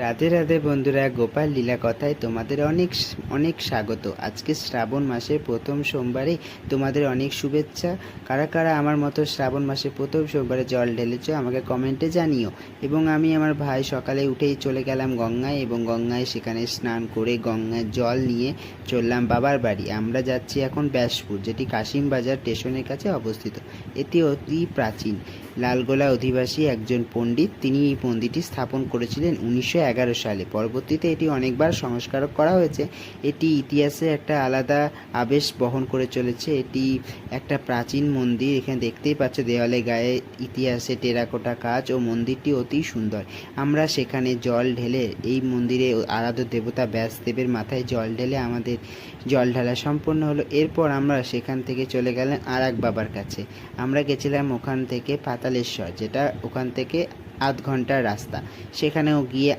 রাধে রাধে বন্ধুরা, গোপাল লীলা কথায় তোমাদের অনেক অনেক স্বাগত। আজকে শ্রাবণ মাসের প্রথম সোমবারে তোমাদের অনেক শুভেচ্ছা। কারা কারা আমার মতো শ্রাবণ মাসের প্রথম সোমবারে জল ঢেলেছ আমাকে কমেন্টে জানিও। এবং আমি আমার ভাই সকালে উঠেই চলে গেলাম গঙ্গায়, এবং গঙ্গায় সেখানে স্নান করে গঙ্গায় জল নিয়ে চললাম বাবার বাড়ি। আমরা যাচ্ছি এখন ব্যাসপুর, যেটি কাশিমবাজার স্টেশনের কাছে অবস্থিত। এটি অতি প্রাচীন লালগোলা অধিবাসী একজন পণ্ডিত, তিনি এই মন্দিরটি স্থাপন করেছিলেন 1911 সালে। পরবর্তীতে এটি অনেকবার সংস্কার করা হয়েছে। এটি ইতিহাসে একটা আলাদা আবেশ বহন করে চলেছে। এটি একটা প্রাচীন মন্দির। এখানে দেখতেই পাচ্ছ দেওয়ালে গায়ে ইতিহাসে টেরাকোটা কাজ, ও মন্দিরটি অতি সুন্দর। আমরা সেখানে জল ঢেলে এই মন্দিরে আরাধ্য দেবতা ব্যাসদেবের মাথায় জল ঢেলে আমাদের জল ঢালা সম্পন্ন হলো। এরপর আমরা সেখান থেকে চলে গেলাম আর এক বাবার কাছে। আমরা গেছিলাম ওখান থেকে পাতালেশ্বর, যেটা ওখান থেকে আধ ঘন্টার রাস্তা। সেখানেও গিয়ে